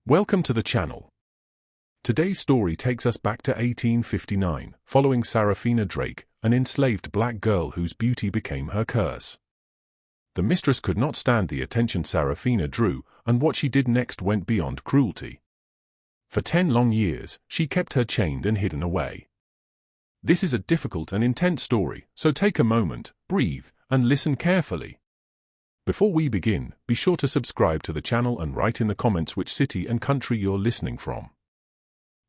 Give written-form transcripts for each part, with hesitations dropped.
Welcome to the channel. Today's story takes us back to 1859, following Seraphina Drake, an enslaved black girl whose beauty became her curse. The mistress could not stand the attention Seraphina drew, and what she did next went beyond cruelty. For 10 long years, she kept her chained and hidden away. This is a difficult and intense story, so take a moment, breathe, and listen carefully. Before we begin, be sure to subscribe to the channel and write in the comments which city and country you're listening from.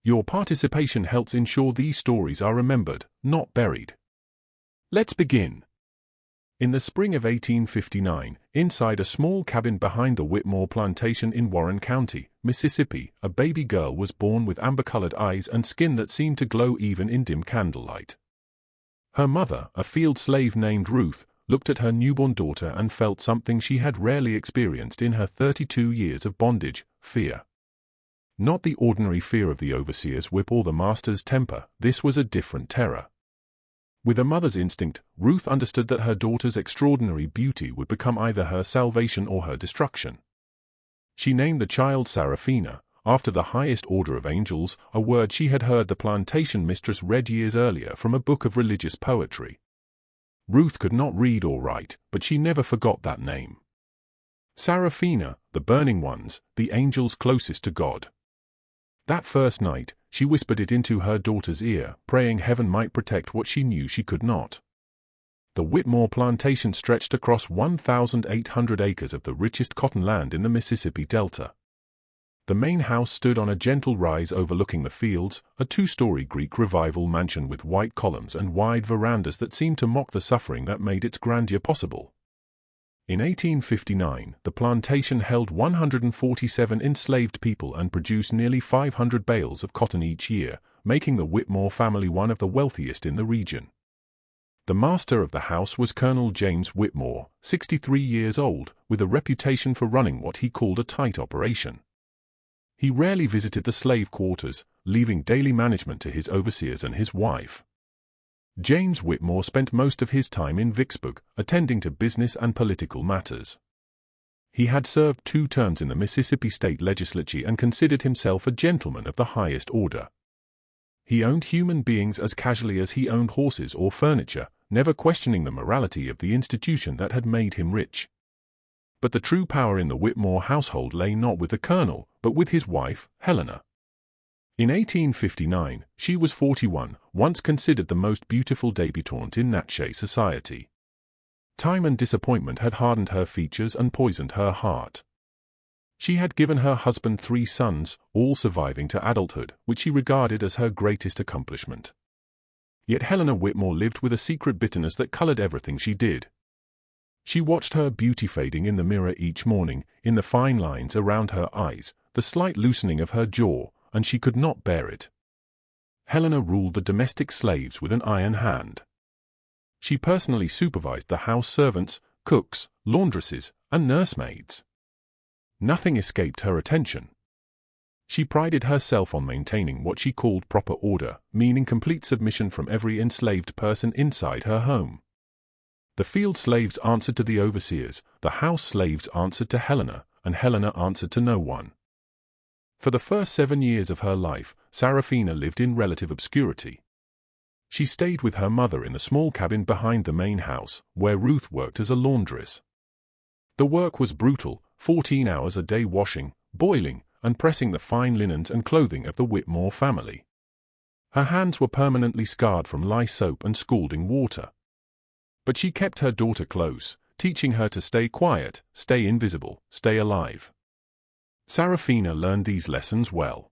Your participation helps ensure these stories are remembered, not buried. Let's begin. In the spring of 1859, inside a small cabin behind the Whitmore plantation in Warren County, Mississippi, a baby girl was born with amber-colored eyes and skin that seemed to glow even in dim candlelight. Her mother, a field slave named Ruth, looked at her newborn daughter and felt something she had rarely experienced in her 32 years of bondage: fear. Not the ordinary fear of the overseer's whip or the master's temper, this was a different terror. With a mother's instinct, Ruth understood that her daughter's extraordinary beauty would become either her salvation or her destruction. She named the child Seraphina, after the highest order of angels, a word she had heard the plantation mistress read years earlier from a book of religious poetry. Ruth could not read or write, but she never forgot that name. Seraphina, the burning ones, the angels closest to God. That first night, she whispered it into her daughter's ear, praying heaven might protect what she knew she could not. The Whitmore plantation stretched across 1,800 acres of the richest cotton land in the Mississippi Delta. The main house stood on a gentle rise overlooking the fields, a 2-story Greek Revival mansion with white columns and wide verandas that seemed to mock the suffering that made its grandeur possible. In 1859, the plantation held 147 enslaved people and produced nearly 500 bales of cotton each year, making the Whitmore family one of the wealthiest in the region. The master of the house was Colonel James Whitmore, 63 years old, with a reputation for running what he called a tight operation. He rarely visited the slave quarters, leaving daily management to his overseers and his wife. James Whitmore spent most of his time in Vicksburg, attending to business and political matters. He had served 2 terms in the Mississippi state legislature and considered himself a gentleman of the highest order. He owned human beings as casually as he owned horses or furniture, never questioning the morality of the institution that had made him rich. But the true power in the Whitmore household lay not with the colonel, but with his wife, Helena. In 1859, she was 41, once considered the most beautiful debutante in Natchez society. Time and disappointment had hardened her features and poisoned her heart. She had given her husband 3 sons, all surviving to adulthood, which she regarded as her greatest accomplishment. Yet Helena Whitmore lived with a secret bitterness that colored everything she did. She watched her beauty fading in the mirror each morning, in the fine lines around her eyes, the slight loosening of her jaw, and she could not bear it. Helena ruled the domestic slaves with an iron hand. She personally supervised the house servants, cooks, laundresses, and nursemaids. Nothing escaped her attention. She prided herself on maintaining what she called proper order, meaning complete submission from every enslaved person inside her home. The field slaves answered to the overseers, the house slaves answered to Helena, and Helena answered to no one. For the first 7 years of her life, Seraphina lived in relative obscurity. She stayed with her mother in the small cabin behind the main house, where Ruth worked as a laundress. The work was brutal, 14 hours a day washing, boiling, and pressing the fine linens and clothing of the Whitmore family. Her hands were permanently scarred from lye soap and scalding water. But she kept her daughter close, teaching her to stay quiet, stay invisible, stay alive. Seraphina learned these lessons well.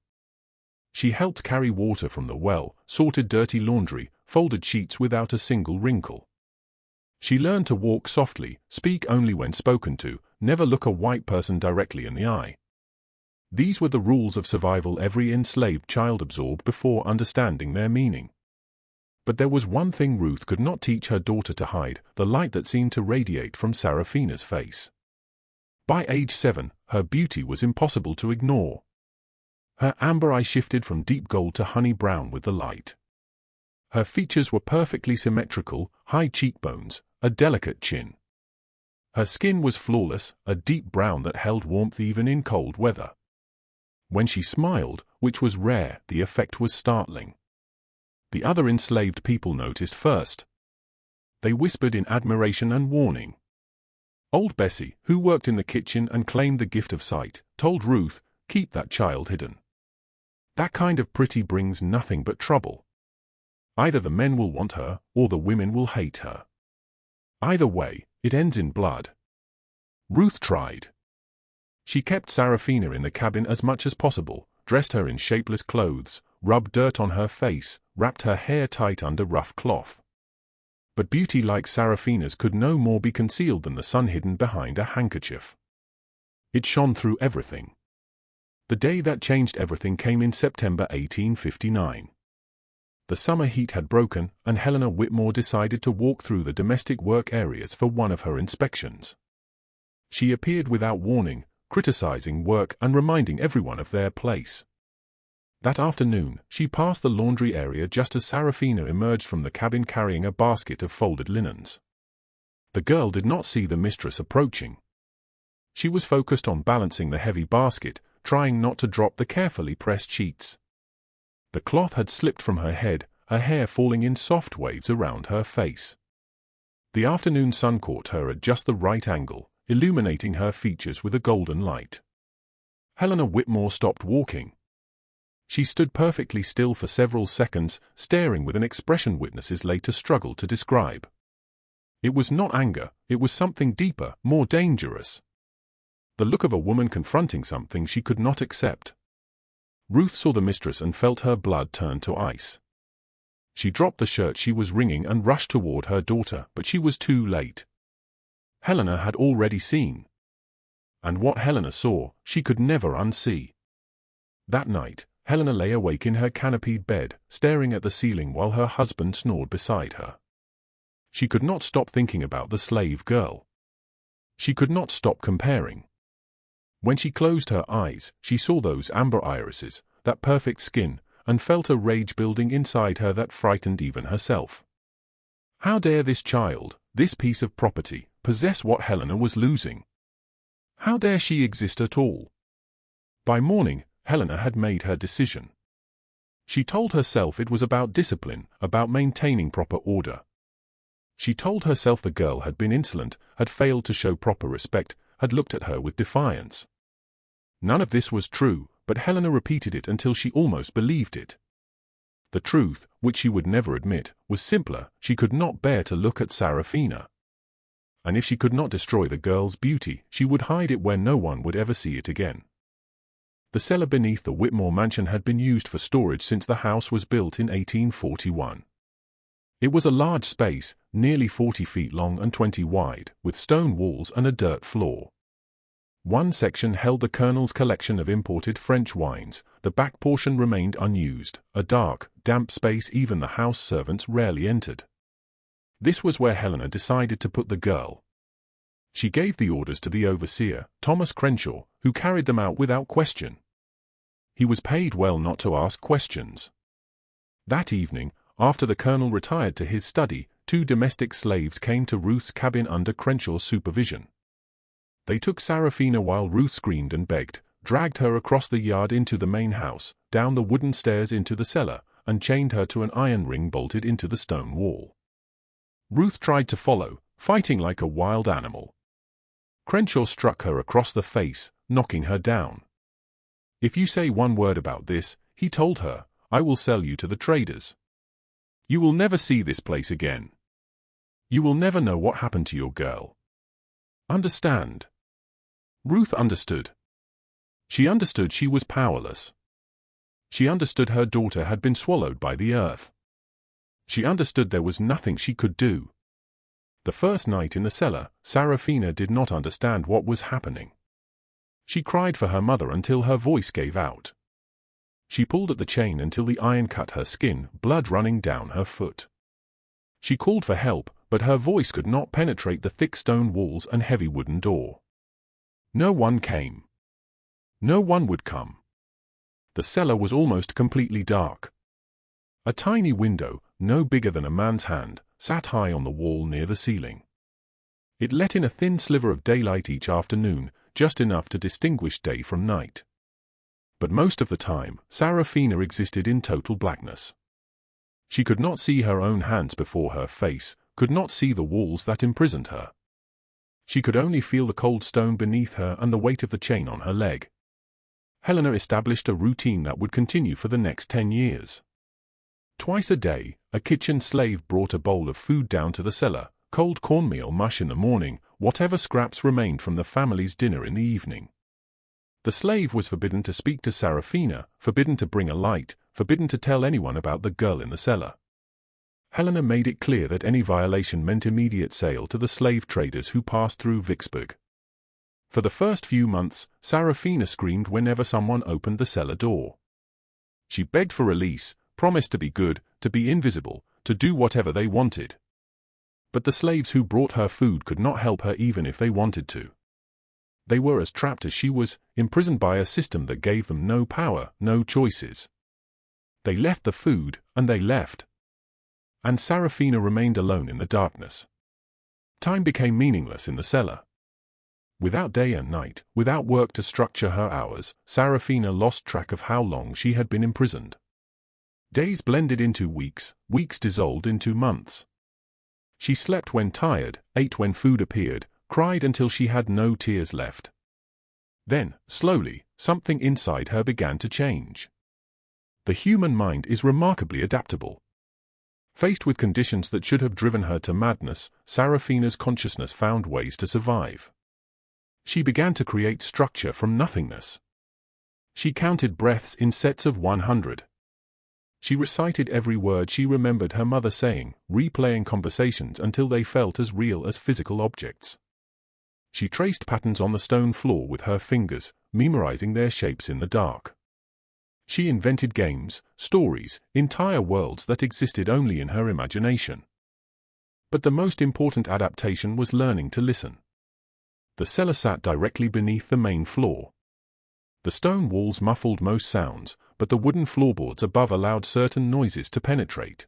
She helped carry water from the well, sorted dirty laundry, folded sheets without a single wrinkle. She learned to walk softly, speak only when spoken to, never look a white person directly in the eye. These were the rules of survival every enslaved child absorbed before understanding their meaning. But there was one thing Ruth could not teach her daughter to hide: the light that seemed to radiate from Seraphina's face. By age 7, her beauty was impossible to ignore. Her amber eye shifted from deep gold to honey brown with the light. Her features were perfectly symmetrical, high cheekbones, a delicate chin. Her skin was flawless, a deep brown that held warmth even in cold weather. When she smiled, which was rare, the effect was startling. The other enslaved people noticed first. They whispered in admiration and warning. Old Bessie, who worked in the kitchen and claimed the gift of sight, told Ruth, "Keep that child hidden. That kind of pretty brings nothing but trouble. Either the men will want her, or the women will hate her. Either way, it ends in blood." Ruth tried. She kept Seraphina in the cabin as much as possible, dressed her in shapeless clothes, rubbed dirt on her face, wrapped her hair tight under rough cloth. But beauty like Seraphina's could no more be concealed than the sun hidden behind a handkerchief. It shone through everything. The day that changed everything came in September 1859. The summer heat had broken, and Helena Whitmore decided to walk through the domestic work areas for one of her inspections. She appeared without warning, criticizing work and reminding everyone of their place. That afternoon, she passed the laundry area just as Seraphina emerged from the cabin carrying a basket of folded linens. The girl did not see the mistress approaching. She was focused on balancing the heavy basket, trying not to drop the carefully pressed sheets. The cloth had slipped from her head, her hair falling in soft waves around her face. The afternoon sun caught her at just the right angle, illuminating her features with a golden light. Helena Whitmore stopped walking. She stood perfectly still for several seconds, staring with an expression witnesses later struggled to describe. It was not anger, it was something deeper, more dangerous. The look of a woman confronting something she could not accept. Ruth saw the mistress and felt her blood turn to ice. She dropped the shirt she was wringing and rushed toward her daughter, but she was too late. Helena had already seen. And what Helena saw, she could never unsee. That night, Helena lay awake in her canopied bed, staring at the ceiling while her husband snored beside her. She could not stop thinking about the slave girl. She could not stop comparing. When she closed her eyes, she saw those amber irises, that perfect skin, and felt a rage building inside her that frightened even herself. How dare this child, this piece of property, possess what Helena was losing? How dare she exist at all? By morning, Helena had made her decision. She told herself it was about discipline, about maintaining proper order. She told herself the girl had been insolent, had failed to show proper respect, had looked at her with defiance. None of this was true, but Helena repeated it until she almost believed it. The truth, which she would never admit, was simpler: she could not bear to look at Seraphina. And if she could not destroy the girl's beauty, she would hide it where no one would ever see it again. The cellar beneath the Whitmore mansion had been used for storage since the house was built in 1841. It was a large space, nearly 40 feet long and 20 wide, with stone walls and a dirt floor. One section held the Colonel's collection of imported French wines, the back portion remained unused, a dark, damp space even the house servants rarely entered. This was where Helena decided to put the girl. She gave the orders to the overseer, Thomas Crenshaw, who carried them out without question. He was paid well not to ask questions. That evening, after the Colonel retired to his study, 2 domestic slaves came to Ruth's cabin under Crenshaw's supervision. They took Seraphina while Ruth screamed and begged, dragged her across the yard into the main house, down the wooden stairs into the cellar, and chained her to an iron ring bolted into the stone wall. Ruth tried to follow, fighting like a wild animal. Crenshaw struck her across the face, knocking her down. "If you say one word about this," he told her, "I will sell you to the traders. You will never see this place again. You will never know what happened to your girl. Understand?" Ruth understood. She understood she was powerless. She understood her daughter had been swallowed by the earth. She understood there was nothing she could do. The first night in the cellar, Seraphina did not understand what was happening. She cried for her mother until her voice gave out. She pulled at the chain until the iron cut her skin, blood running down her foot. She called for help, but her voice could not penetrate the thick stone walls and heavy wooden door. No one came. No one would come. The cellar was almost completely dark. A tiny window, no bigger than a man's hand, sat high on the wall near the ceiling. It let in a thin sliver of daylight each afternoon, just enough to distinguish day from night. But most of the time, Seraphina existed in total blackness. She could not see her own hands before her face, could not see the walls that imprisoned her. She could only feel the cold stone beneath her and the weight of the chain on her leg. Helena established a routine that would continue for the next 10 years. Twice a day, a kitchen slave brought a bowl of food down to the cellar, cold cornmeal mush in the morning, whatever scraps remained from the family's dinner in the evening. The slave was forbidden to speak to Seraphina, forbidden to bring a light, forbidden to tell anyone about the girl in the cellar. Helena made it clear that any violation meant immediate sale to the slave traders who passed through Vicksburg. For the first few months, Seraphina screamed whenever someone opened the cellar door. She begged for release, promised to be good, to be invisible, to do whatever they wanted. But the slaves who brought her food could not help her even if they wanted to. They were as trapped as she was, imprisoned by a system that gave them no power, no choices. They left the food, and they left. And Seraphina remained alone in the darkness. Time became meaningless in the cellar. Without day and night, without work to structure her hours, Seraphina lost track of how long she had been imprisoned. Days blended into weeks, weeks dissolved into months. She slept when tired, ate when food appeared, cried until she had no tears left. Then, slowly, something inside her began to change. The human mind is remarkably adaptable. Faced with conditions that should have driven her to madness, Seraphina's consciousness found ways to survive. She began to create structure from nothingness. She counted breaths in sets of 100. She recited every word she remembered her mother saying, replaying conversations until they felt as real as physical objects. She traced patterns on the stone floor with her fingers, memorizing their shapes in the dark. She invented games, stories, entire worlds that existed only in her imagination. But the most important adaptation was learning to listen. The cellar sat directly beneath the main floor. The stone walls muffled most sounds, but the wooden floorboards above allowed certain noises to penetrate.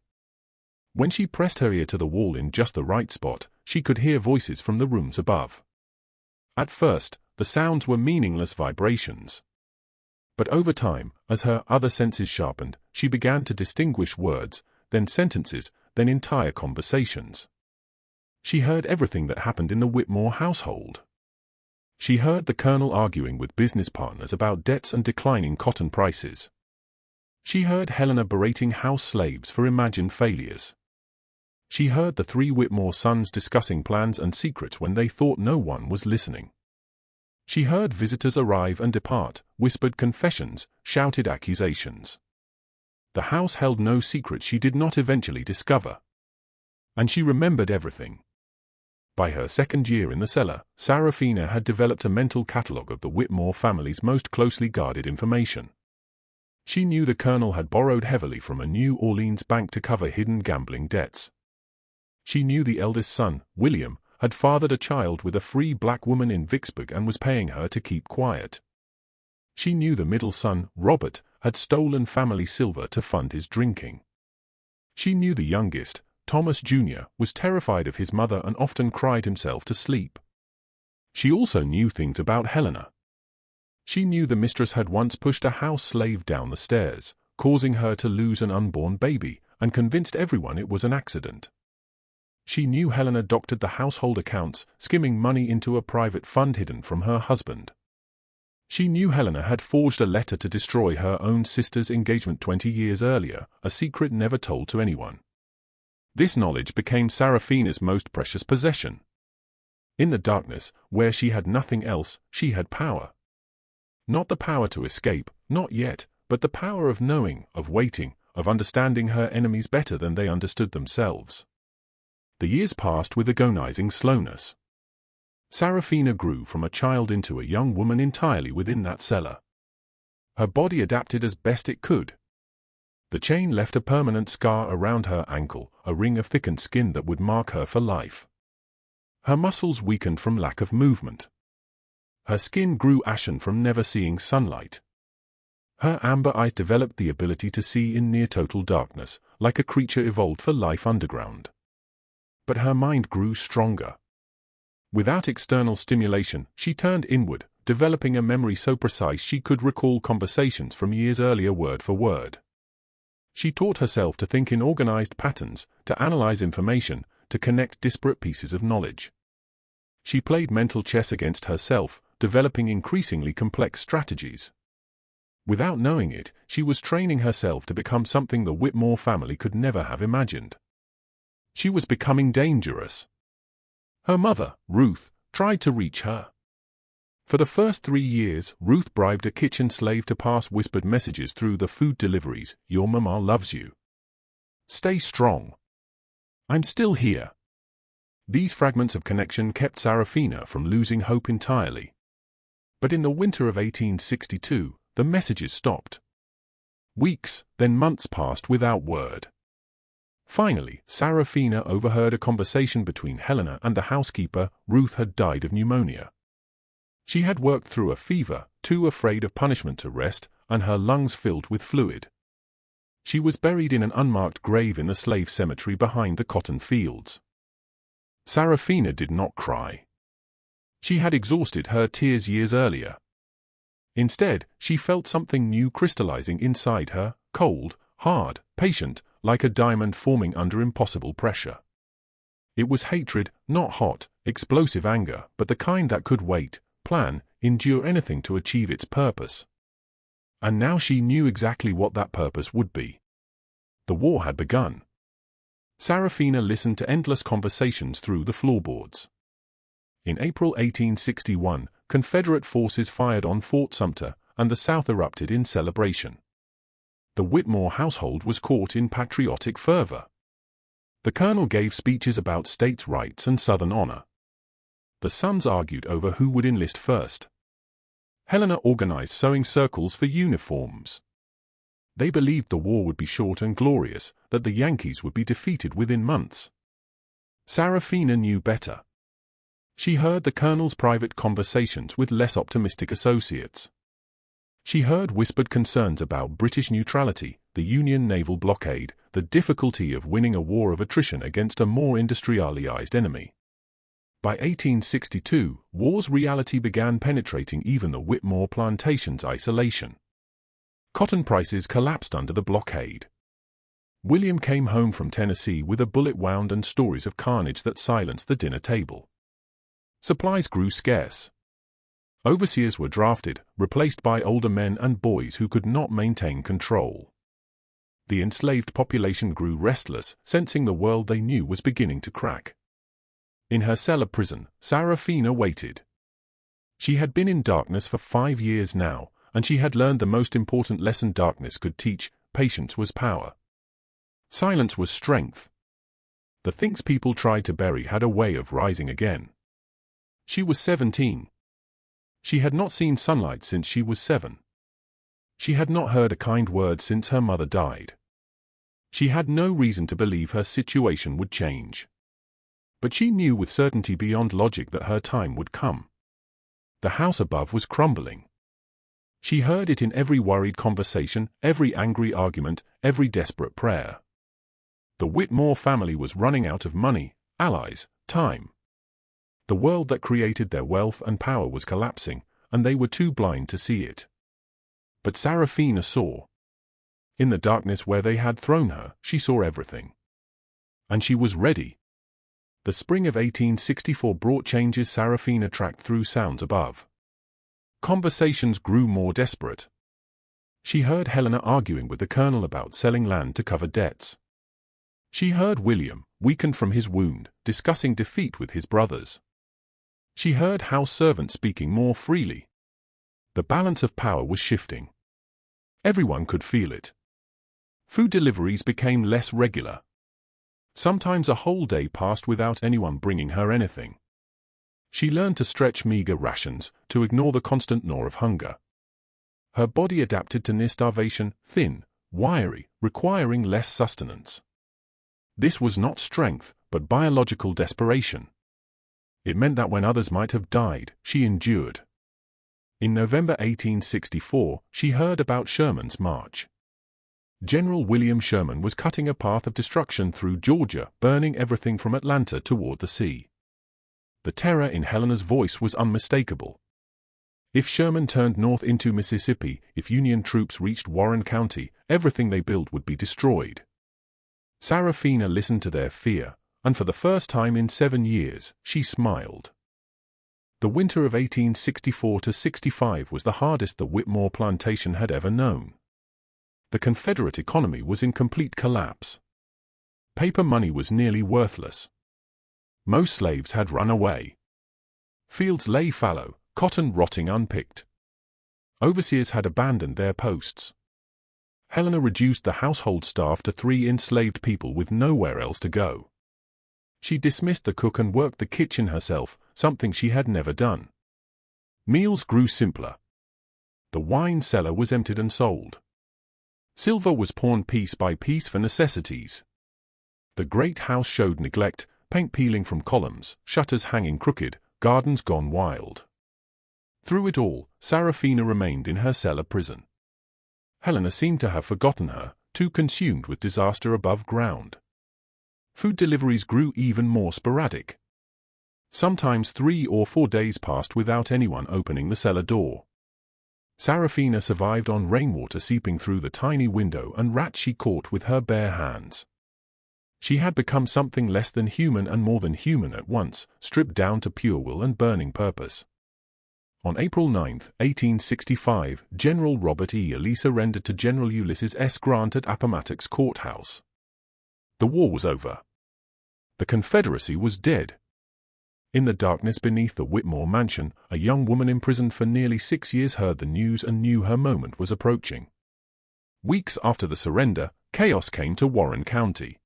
When she pressed her ear to the wall in just the right spot, she could hear voices from the rooms above. At first, the sounds were meaningless vibrations. But over time, as her other senses sharpened, she began to distinguish words, then sentences, then entire conversations. She heard everything that happened in the Whitmore household. She heard the colonel arguing with business partners about debts and declining cotton prices. She heard Helena berating house slaves for imagined failures. She heard the 3 Whitmore sons discussing plans and secrets when they thought no one was listening. She heard visitors arrive and depart, whispered confessions, shouted accusations. The house held no secret she did not eventually discover. And she remembered everything. By her second year in the cellar, Seraphina had developed a mental catalogue of the Whitmore family's most closely guarded information. She knew the colonel had borrowed heavily from a New Orleans bank to cover hidden gambling debts. She knew the eldest son, William, had fathered a child with a free black woman in Vicksburg and was paying her to keep quiet. She knew the middle son, Robert, had stolen family silver to fund his drinking. She knew the youngest, Thomas Jr., was terrified of his mother and often cried himself to sleep. She also knew things about Helena. She knew the mistress had once pushed a house slave down the stairs, causing her to lose an unborn baby, and convinced everyone it was an accident. She knew Helena doctored the household accounts, skimming money into a private fund hidden from her husband. She knew Helena had forged a letter to destroy her own sister's engagement 20 years earlier, a secret never told to anyone. This knowledge became Seraphina's most precious possession. In the darkness, where she had nothing else, she had power. Not the power to escape, not yet, but the power of knowing, of waiting, of understanding her enemies better than they understood themselves. The years passed with agonizing slowness. Seraphina grew from a child into a young woman entirely within that cellar. Her body adapted as best it could. The chain left a permanent scar around her ankle, a ring of thickened skin that would mark her for life. Her muscles weakened from lack of movement. Her skin grew ashen from never seeing sunlight. Her amber eyes developed the ability to see in near-total darkness, like a creature evolved for life underground. But her mind grew stronger. Without external stimulation, she turned inward, developing a memory so precise she could recall conversations from years earlier word for word. She taught herself to think in organized patterns, to analyze information, to connect disparate pieces of knowledge. She played mental chess against herself, developing increasingly complex strategies. Without knowing it, she was training herself to become something the Whitmore family could never have imagined. She was becoming dangerous. Her mother, Ruth, tried to reach her. For the first 3 years, Ruth bribed a kitchen slave to pass whispered messages through the food deliveries. "Your mama loves you. Stay strong. I'm still here." These fragments of connection kept Seraphina from losing hope entirely. But in the winter of 1862, the messages stopped. Weeks, then months passed without word. Finally, Seraphina overheard a conversation between Helena and the housekeeper. Ruth had died of pneumonia. She had worked through a fever, too afraid of punishment to rest, and her lungs filled with fluid. She was buried in an unmarked grave in the slave cemetery behind the cotton fields. Seraphina did not cry. She had exhausted her tears years earlier. Instead, she felt something new crystallizing inside her, cold, hard, patient, like a diamond forming under impossible pressure. It was hatred, not hot, explosive anger, but the kind that could wait, plan, endure anything to achieve its purpose. And now she knew exactly what that purpose would be. The war had begun. Seraphina listened to endless conversations through the floorboards. In April 1861, Confederate forces fired on Fort Sumter, and the South erupted in celebration. The Whitmore household was caught in patriotic fervor. The colonel gave speeches about states' rights and Southern honor. The sons argued over who would enlist first. Helena organized sewing circles for uniforms. They believed the war would be short and glorious, that the Yankees would be defeated within months. Seraphina knew better. She heard the colonel's private conversations with less optimistic associates. She heard whispered concerns about British neutrality, the Union naval blockade, the difficulty of winning a war of attrition against a more industrialized enemy. By 1862, war's reality began penetrating even the Whitmore plantation's isolation. Cotton prices collapsed under the blockade. William came home from Tennessee with a bullet wound and stories of carnage that silenced the dinner table. Supplies grew scarce. Overseers were drafted, replaced by older men and boys who could not maintain control. The enslaved population grew restless, sensing the world they knew was beginning to crack. In her cellar prison, Seraphina waited. She had been in darkness for 5 years now, and she had learned the most important lesson darkness could teach: patience was power. Silence was strength. The things people tried to bury had a way of rising again. She was 17. She had not seen sunlight since she was 7. She had not heard a kind word since her mother died. She had no reason to believe her situation would change. But she knew with certainty beyond logic that her time would come. The house above was crumbling. She heard it in every worried conversation, every angry argument, every desperate prayer. The Whitmore family was running out of money, allies, time. The world that created their wealth and power was collapsing, and they were too blind to see it. But Seraphina saw. In the darkness where they had thrown her, she saw everything. And she was ready. The spring of 1864 brought changes Seraphina tracked through sounds above. Conversations grew more desperate. She heard Helena arguing with the colonel about selling land to cover debts. She heard William, weakened from his wound, discussing defeat with his brothers. She heard house servants speaking more freely. The balance of power was shifting. Everyone could feel it. Food deliveries became less regular. Sometimes a whole day passed without anyone bringing her anything. She learned to stretch meager rations, to ignore the constant gnaw of hunger. Her body adapted to near starvation, thin, wiry, requiring less sustenance. This was not strength, but biological desperation. It meant that when others might have died, she endured. In November 1864, she heard about Sherman's march. General William Sherman was cutting a path of destruction through Georgia, burning everything from Atlanta toward the sea. The terror in Helena's voice was unmistakable. If Sherman turned north into Mississippi, if Union troops reached Warren County, everything they built would be destroyed. Seraphina listened to their fear, and for the first time in 7 years, she smiled. The winter of 1864–65 was the hardest the Whitmore plantation had ever known. The Confederate economy was in complete collapse. Paper money was nearly worthless. Most slaves had run away. Fields lay fallow, cotton rotting unpicked. Overseers had abandoned their posts. Helena reduced the household staff to 3 enslaved people with nowhere else to go. She dismissed the cook and worked the kitchen herself, something she had never done. Meals grew simpler. The wine cellar was emptied and sold. Silver was pawned piece by piece for necessities. The great house showed neglect, paint peeling from columns, shutters hanging crooked, gardens gone wild. Through it all, Seraphina remained in her cellar prison. Helena seemed to have forgotten her, too consumed with disaster above ground. Food deliveries grew even more sporadic. Sometimes 3 or 4 days passed without anyone opening the cellar door. Seraphina survived on rainwater seeping through the tiny window and rats she caught with her bare hands. She had become something less than human and more than human at once, stripped down to pure will and burning purpose. On April 9, 1865, General Robert E. Lee surrendered to General Ulysses S. Grant at Appomattox Courthouse. The war was over. The Confederacy was dead. In the darkness beneath the Whitmore mansion, a young woman imprisoned for nearly 6 years heard the news and knew her moment was approaching. Weeks after the surrender, chaos came to Warren County.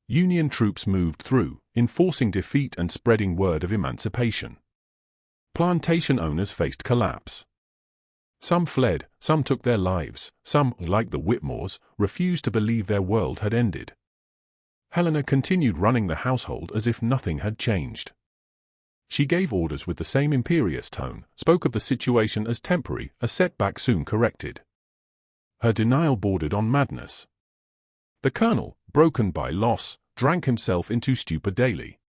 Union troops moved through, enforcing defeat and spreading word of emancipation. Plantation owners faced collapse. Some fled, some took their lives, some, like the Whitmores, refused to believe their world had ended. Helena continued running the household as if nothing had changed. She gave orders with the same imperious tone, spoke of the situation as temporary, a setback soon corrected. Her denial bordered on madness. The colonel, broken by loss, drank himself into stupor daily.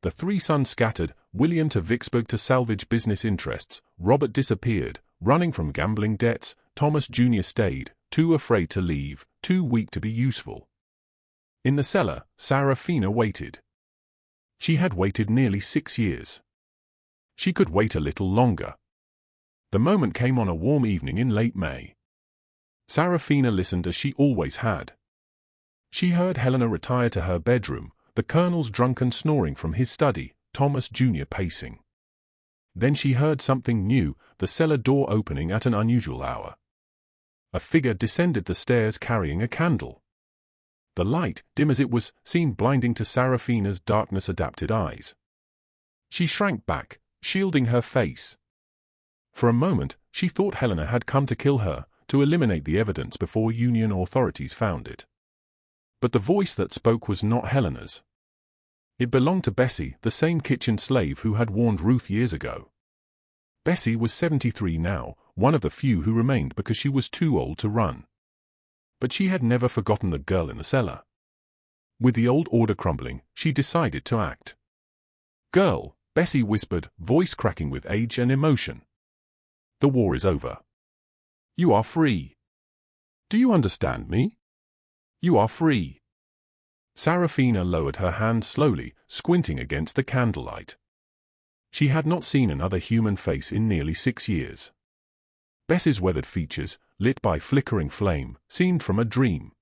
The 3 sons scattered, William to Vicksburg to salvage business interests, Robert disappeared, running from gambling debts, Thomas Jr. stayed, too afraid to leave, too weak to be useful. In the cellar, Seraphina waited. She had waited nearly 6 years. She could wait a little longer. The moment came on a warm evening in late May. Seraphina listened as she always had. She heard Helena retire to her bedroom, the colonel's drunken snoring from his study, Thomas Jr. pacing. Then she heard something new, the cellar door opening at an unusual hour. A figure descended the stairs carrying a candle. The light, dim as it was, seemed blinding to Seraphina's darkness-adapted eyes. She shrank back, shielding her face. For a moment, she thought Helena had come to kill her, to eliminate the evidence before Union authorities found it. But the voice that spoke was not Helena's. It belonged to Bessie, the same kitchen slave who had warned Ruth years ago. Bessie was 73 now, one of the few who remained because she was too old to run. But she had never forgotten the girl in the cellar. With the old order crumbling, she decided to act. "Girl," Bessie whispered, voice cracking with age and emotion. "The war is over. You are free. Do you understand me? You are free." Seraphina lowered her hand slowly, squinting against the candlelight. She had not seen another human face in nearly 6 years. Bessie's weathered features, lit by flickering flame, seemed from a dream.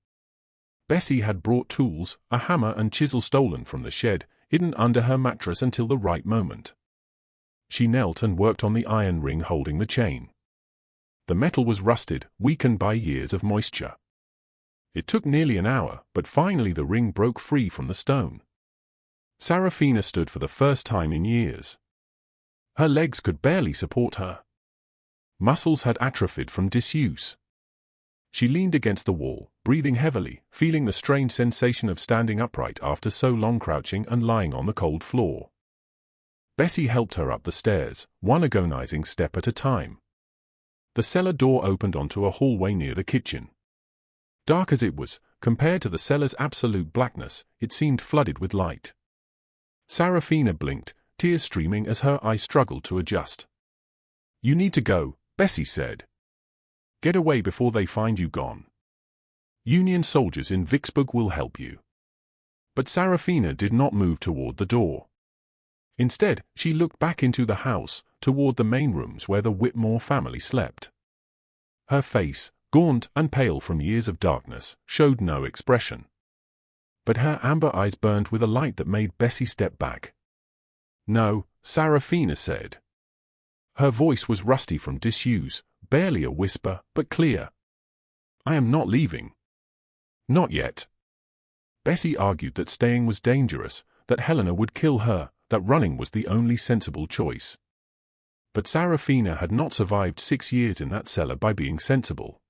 Bessie had brought tools, a hammer and chisel stolen from the shed, hidden under her mattress until the right moment. She knelt and worked on the iron ring holding the chain. The metal was rusted, weakened by years of moisture. It took nearly an hour, but finally the ring broke free from the stone. Seraphina stood for the first time in years. Her legs could barely support her. Muscles had atrophied from disuse. She leaned against the wall, breathing heavily, feeling the strange sensation of standing upright after so long crouching and lying on the cold floor. Bessie helped her up the stairs, one agonizing step at a time. The cellar door opened onto a hallway near the kitchen. Dark as it was, compared to the cellar's absolute blackness, it seemed flooded with light. Seraphina blinked, tears streaming as her eyes struggled to adjust. You need to go, Bessie said. Get away before they find you gone. Union soldiers in Vicksburg will help you. But Seraphina did not move toward the door. Instead, she looked back into the house, toward the main rooms where the Whitmore family slept. Her face, gaunt and pale from years of darkness, showed no expression. But her amber eyes burned with a light that made Bessie step back. No, Seraphina said. Her voice was rusty from disuse, barely a whisper, but clear. I am not leaving. Not yet. Bessie argued that staying was dangerous, that Helena would kill her, that running was the only sensible choice. But Seraphina had not survived 6 years in that cellar by being sensible.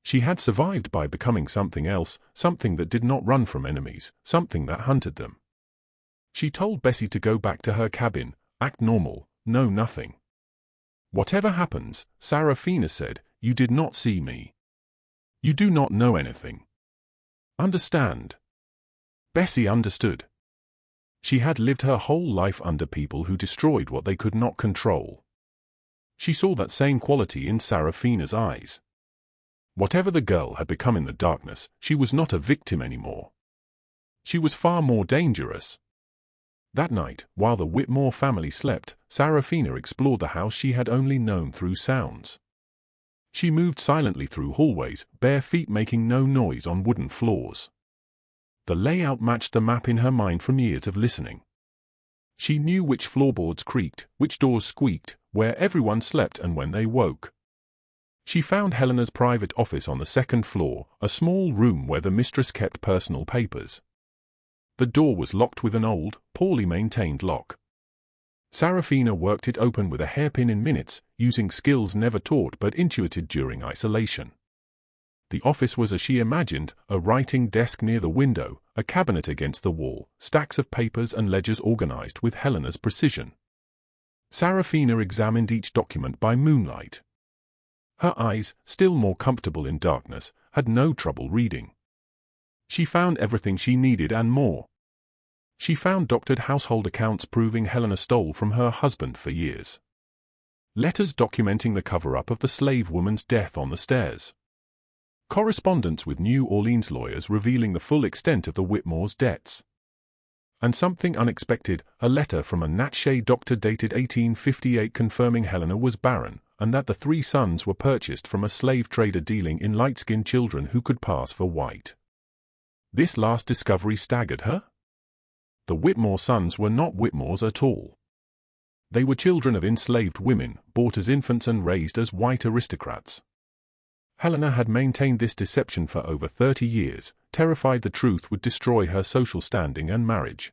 She had survived by becoming something else, something that did not run from enemies, something that hunted them. She told Bessie to go back to her cabin, act normal, know nothing. Whatever happens, Seraphina said, you did not see me. You do not know anything. Understand? Bessie understood. She had lived her whole life under people who destroyed what they could not control. She saw that same quality in Seraphina's eyes. Whatever the girl had become in the darkness, she was not a victim anymore. She was far more dangerous. That night, while the Whitmore family slept, Seraphina explored the house she had only known through sounds. She moved silently through hallways, bare feet making no noise on wooden floors. The layout matched the map in her mind from years of listening. She knew which floorboards creaked, which doors squeaked, where everyone slept and when they woke. She found Helena's private office on the 2nd floor, a small room where the mistress kept personal papers. The door was locked with an old, poorly maintained lock. Seraphina worked it open with a hairpin in minutes, using skills never taught but intuited during isolation. The office was as she imagined, a writing desk near the window, a cabinet against the wall, stacks of papers and ledgers organized with Helena's precision. Seraphina examined each document by moonlight. Her eyes, still more comfortable in darkness, had no trouble reading. She found everything she needed and more. She found doctored household accounts proving Helena stole from her husband for years. Letters documenting the cover-up of the slave woman's death on the stairs. Correspondence with New Orleans lawyers revealing the full extent of the Whitmore's debts. And something unexpected, a letter from a Natchez doctor dated 1858 confirming Helena was barren, and that the 3 sons were purchased from a slave trader dealing in light-skinned children who could pass for white. This last discovery staggered her. The Whitmore sons were not Whitmores at all. They were children of enslaved women, bought as infants and raised as white aristocrats. Helena had maintained this deception for over 30 years, terrified the truth would destroy her social standing and marriage.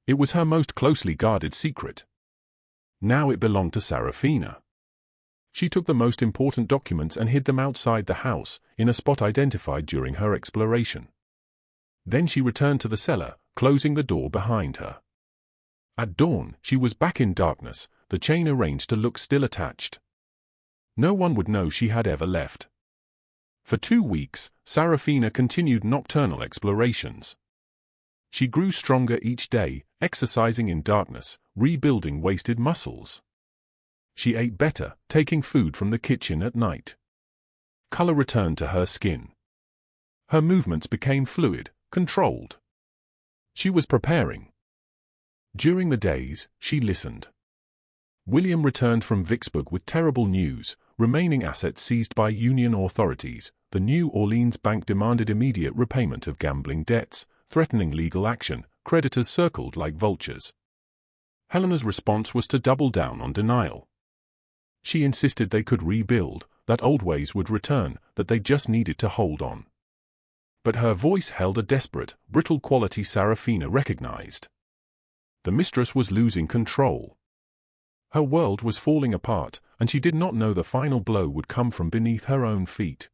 It was her most closely guarded secret. Now it belonged to Seraphina. She took the most important documents and hid them outside the house, in a spot identified during her exploration. Then she returned to the cellar, closing the door behind her. At dawn, she was back in darkness, the chain arranged to look still attached. No one would know she had ever left. For 2 weeks, Seraphina continued nocturnal explorations. She grew stronger each day, exercising in darkness, rebuilding wasted muscles. She ate better, taking food from the kitchen at night. Color returned to her skin. Her movements became fluid, controlled. She was preparing. During the days, she listened. William returned from Vicksburg with terrible news, remaining assets seized by Union authorities. The New Orleans bank demanded immediate repayment of gambling debts, threatening legal action, creditors circled like vultures. Helena's response was to double down on denial. She insisted they could rebuild, that old ways would return, that they just needed to hold on. But her voice held a desperate, brittle quality Seraphina recognized. The mistress was losing control. Her world was falling apart, and she did not know the final blow would come from beneath her own feet.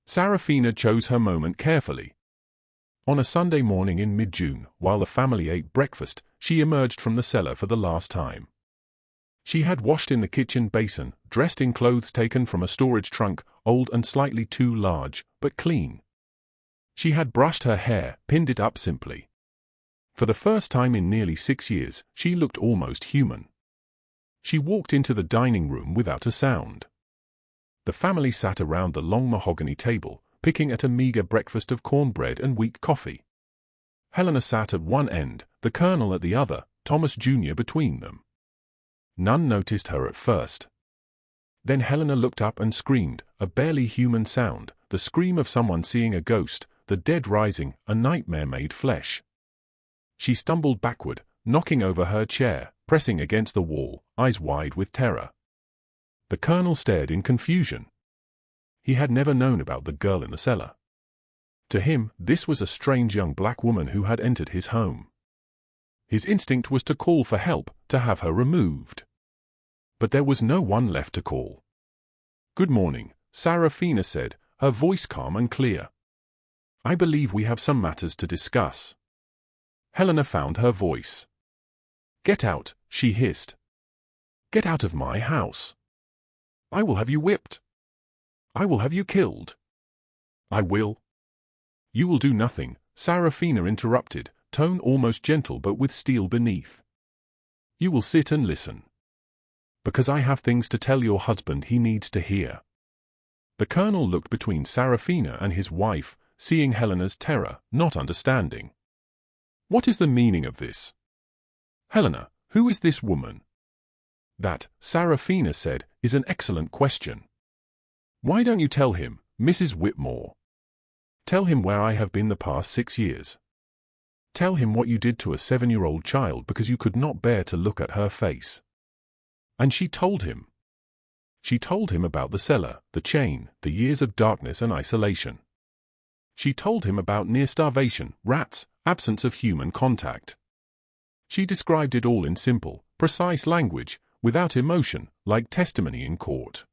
Seraphina chose her moment carefully. On a Sunday morning in mid-June, while the family ate breakfast, she emerged from the cellar for the last time. She had washed in the kitchen basin, dressed in clothes taken from a storage trunk, old and slightly too large, but clean. She had brushed her hair, pinned it up simply. For the first time in nearly 6 years, she looked almost human. She walked into the dining room without a sound. The family sat around the long mahogany table, picking at a meager breakfast of cornbread and weak coffee. Helena sat at one end, the Colonel at the other, Thomas Jr. between them. None noticed her at first. Then Helena looked up and screamed, a barely human sound, the scream of someone seeing a ghost, the dead rising, a nightmare made flesh. She stumbled backward, knocking over her chair, pressing against the wall, eyes wide with terror. The Colonel stared in confusion. He had never known about the girl in the cellar. To him, this was a strange young black woman who had entered his home. His instinct was to call for help, to have her removed. But there was no one left to call. "Good morning," Seraphina said, her voice calm and clear. "I believe we have some matters to discuss." Helena found her voice. "Get out," she hissed. "Get out of my house. I will have you whipped. I will have you killed. I will." "You will do nothing," Seraphina interrupted, tone almost gentle but with steel beneath. "You will sit and listen. Because I have things to tell your husband he needs to hear." The Colonel looked between Seraphina and his wife, seeing Helena's terror, not understanding. "What is the meaning of this? Helena, who is this woman?" "That," Seraphina said, "is an excellent question. Why don't you tell him, Mrs. Whitmore? Tell him where I have been the past 6 years. Tell him what you did to a 7-year-old child because you could not bear to look at her face." And she told him. She told him about the cellar, the chain, the years of darkness and isolation. She told him about near starvation, rats, absence of human contact. She described it all in simple, precise language, without emotion, like testimony in court.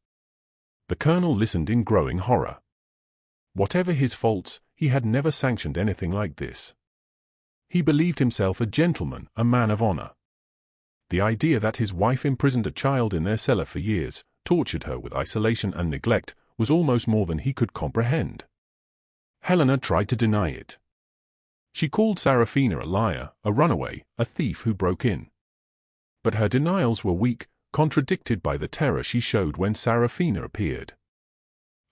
The Colonel listened in growing horror. Whatever his faults, he had never sanctioned anything like this. He believed himself a gentleman, a man of honor. The idea that his wife imprisoned a child in their cellar for years, tortured her with isolation and neglect, was almost more than he could comprehend. Helena tried to deny it. She called Seraphina a liar, a runaway, a thief who broke in. But her denials were weak, contradicted by the terror she showed when Seraphina appeared.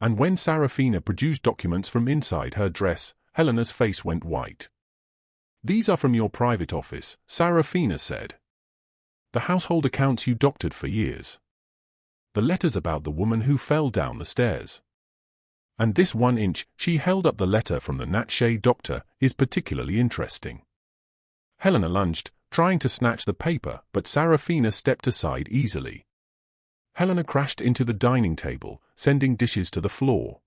And when Seraphina produced documents from inside her dress, Helena's face went white. "These are from your private office," Seraphina said. "The household accounts you doctored for years. The letters about the woman who fell down the stairs. And this 1-inch," she held up the letter from the Natchez doctor, "is particularly interesting." Helena lunged, trying to snatch the paper, but Seraphina stepped aside easily. Helena crashed into the dining table, sending dishes to the floor.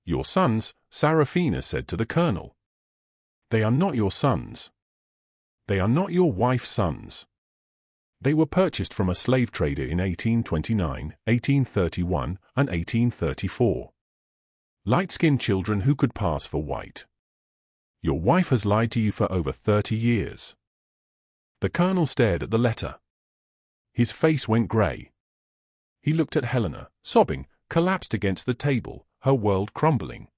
"Your sons," Seraphina said to the Colonel. "They are not your sons. They are not your wife's sons. They were purchased from a slave trader in 1829, 1831, and 1834. Light-skinned children who could pass for white. Your wife has lied to you for over 30 years. The Colonel stared at the letter. His face went gray. He looked at Helena, sobbing, collapsed against the table, her world crumbling.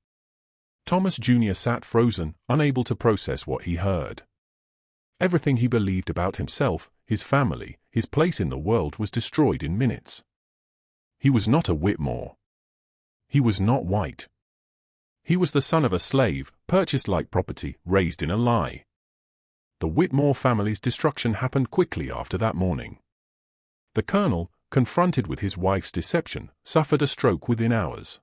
Thomas Jr. sat frozen, unable to process what he heard. Everything he believed about himself, his family, his place in the world was destroyed in minutes. He was not a Whitmore. He was not white. He was the son of a slave, purchased like property, raised in a lie. The Whitmore family's destruction happened quickly after that morning. The Colonel, confronted with his wife's deception, suffered a stroke within hours.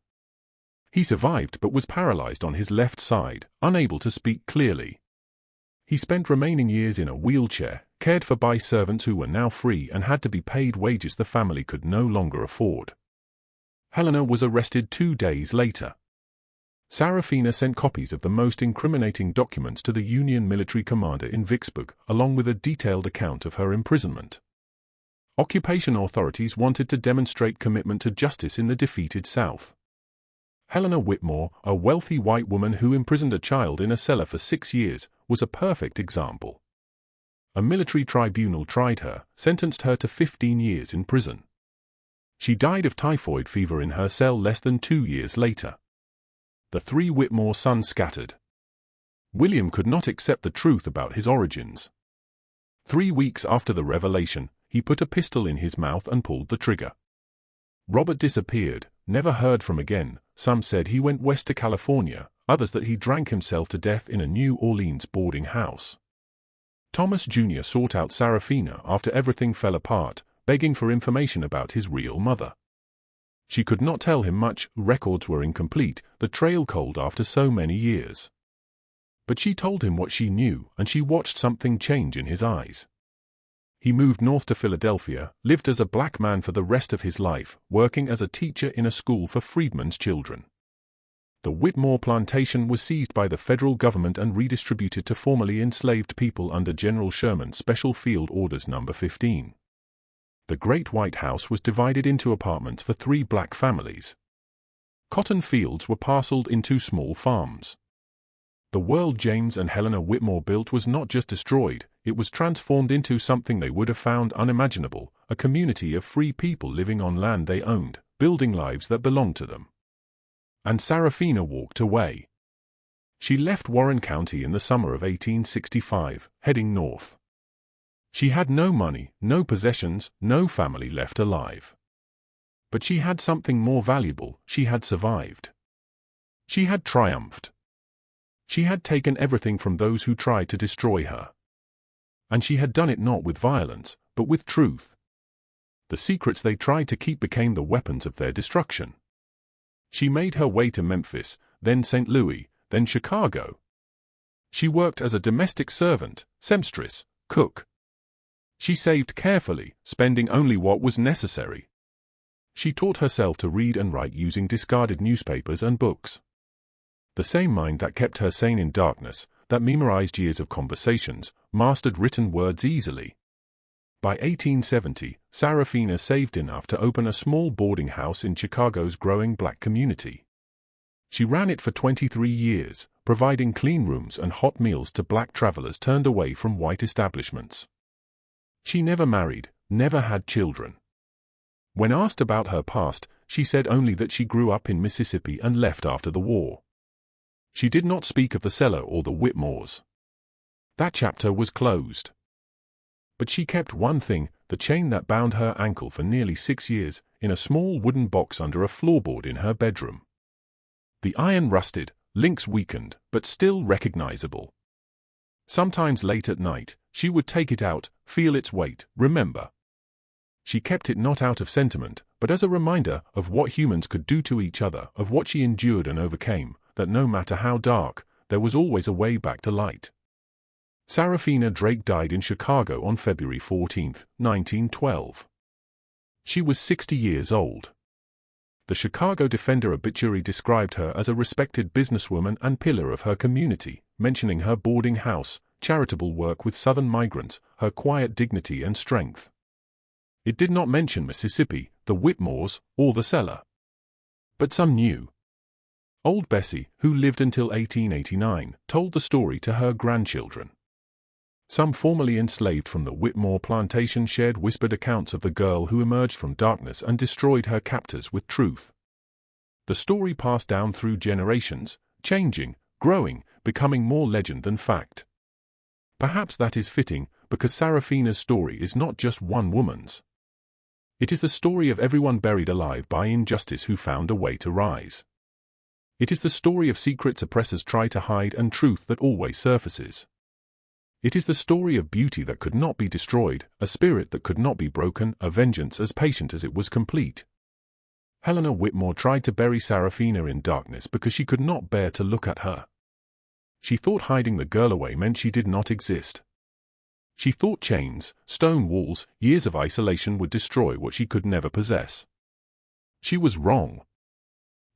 He survived but was paralyzed on his left side, unable to speak clearly. He spent remaining years in a wheelchair, cared for by servants who were now free and had to be paid wages the family could no longer afford. Helena was arrested 2 days later. Seraphina sent copies of the most incriminating documents to the Union military commander in Vicksburg, along with a detailed account of her imprisonment. Occupation authorities wanted to demonstrate commitment to justice in the defeated South. Helena Whitmore, a wealthy white woman who imprisoned a child in a cellar for 6 years, was a perfect example. A military tribunal tried her, sentenced her to 15 years in prison. She died of typhoid fever in her cell less than 2 years later. The 3 Whitmore sons scattered. William could not accept the truth about his origins. 3 weeks after the revelation, he put a pistol in his mouth and pulled the trigger. Robert disappeared, never heard from again. Some said he went west to California, others that he drank himself to death in a New Orleans boarding house. Thomas Jr. sought out Seraphina after everything fell apart, begging for information about his real mother. She could not tell him much, records were incomplete, the trail cold after so many years. But she told him what she knew, and she watched something change in his eyes. He moved north to Philadelphia, lived as a black man for the rest of his life, working as a teacher in a school for freedmen's children. The Whitmore plantation was seized by the federal government and redistributed to formerly enslaved people under General Sherman's Special Field Orders No. 15. The Great White House was divided into apartments for 3 black families. Cotton fields were parceled into small farms. The world James and Helena Whitmore built was not just destroyed, it was transformed into something they would have found unimaginable, a community of free people living on land they owned, building lives that belonged to them. And Seraphina walked away. She left Warren County in the summer of 1865, heading north. She had no money, no possessions, no family left alive. But she had something more valuable, she had survived. She had triumphed. She had taken everything from those who tried to destroy her. And she had done it not with violence, but with truth. The secrets they tried to keep became the weapons of their destruction. She made her way to Memphis, then St. Louis, then Chicago. She worked as a domestic servant, seamstress, cook. She saved carefully, spending only what was necessary. She taught herself to read and write using discarded newspapers and books. The same mind that kept her sane in darkness, that memorized years of conversations, mastered written words easily. By 1870, Seraphina saved enough to open a small boarding house in Chicago's growing black community. She ran it for 23 years, providing clean rooms and hot meals to black travelers turned away from white establishments. She never married, never had children. When asked about her past, she said only that she grew up in Mississippi and left after the war. She did not speak of the cellar or the Whitmores. That chapter was closed. But she kept one thing, the chain that bound her ankle for nearly 6 years, in a small wooden box under a floorboard in her bedroom. The iron rusted, links weakened, but still recognizable. Sometimes late at night, she would take it out, feel its weight, remember. She kept it not out of sentiment, but as a reminder of what humans could do to each other, of what she endured and overcame, that no matter how dark, there was always a way back to light. Seraphina Drake died in Chicago on February 14, 1912. She was 60 years old. The Chicago Defender obituary described her as a respected businesswoman and pillar of her community, mentioning her boarding house, charitable work with Southern migrants, her quiet dignity and strength. It did not mention Mississippi, the Whitmores, or the cellar. But some knew. Old Bessie, who lived until 1889, told the story to her grandchildren. Some formerly enslaved from the Whitmore plantation shared whispered accounts of the girl who emerged from darkness and destroyed her captors with truth. The story passed down through generations, changing, growing, becoming more legend than fact. Perhaps that is fitting, because Seraphina's story is not just one woman's. It is the story of everyone buried alive by injustice who found a way to rise. It is the story of secrets oppressors try to hide and truth that always surfaces. It is the story of beauty that could not be destroyed, a spirit that could not be broken, a vengeance as patient as it was complete. Helena Whitmore tried to bury Seraphina in darkness because she could not bear to look at her. She thought hiding the girl away meant she did not exist. She thought chains, stone walls, years of isolation would destroy what she could never possess. She was wrong.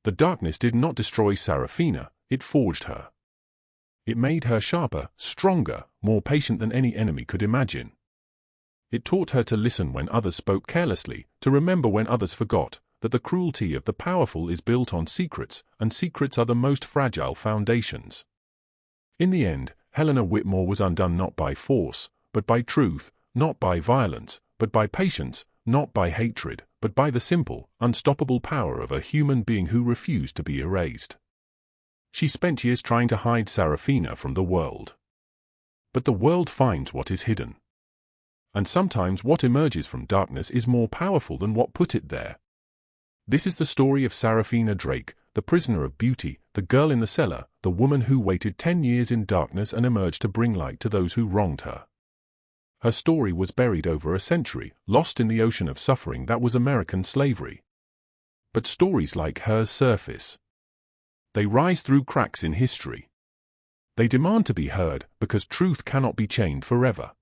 The darkness did not destroy Seraphina, it forged her. It made her sharper, stronger, more patient than any enemy could imagine. It taught her to listen when others spoke carelessly, to remember when others forgot, that the cruelty of the powerful is built on secrets, and secrets are the most fragile foundations. In the end, Helena Whitmore was undone not by force, but by truth, not by violence, but by patience, not by hatred, but by the simple, unstoppable power of a human being who refused to be erased. She spent years trying to hide Seraphina from the world. But the world finds what is hidden. And sometimes what emerges from darkness is more powerful than what put it there. This is the story of Seraphina Drake, the prisoner of beauty, the girl in the cellar, the woman who waited 10 years in darkness and emerged to bring light to those who wronged her. Her story was buried over a century, lost in the ocean of suffering that was American slavery. But stories like hers surface. They rise through cracks in history. They demand to be heard because truth cannot be chained forever.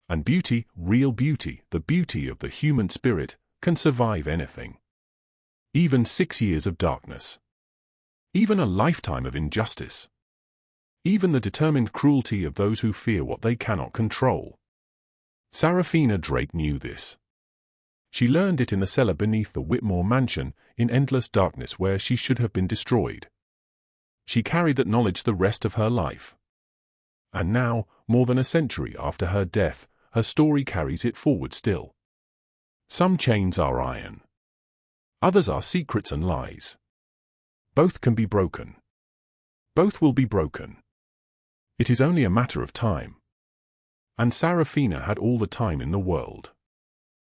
And beauty, real beauty, the beauty of the human spirit, can survive anything. Even 6 years of darkness. Even a lifetime of injustice. Even the determined cruelty of those who fear what they cannot control. Seraphina Drake knew this. She learned it in the cellar beneath the Whitmore mansion, in endless darkness where she should have been destroyed. She carried that knowledge the rest of her life. And now, more than a century after her death, her story carries it forward still. Some chains are iron. Others are secrets and lies. Both can be broken. Both will be broken. It is only a matter of time. And Seraphina had all the time in the world.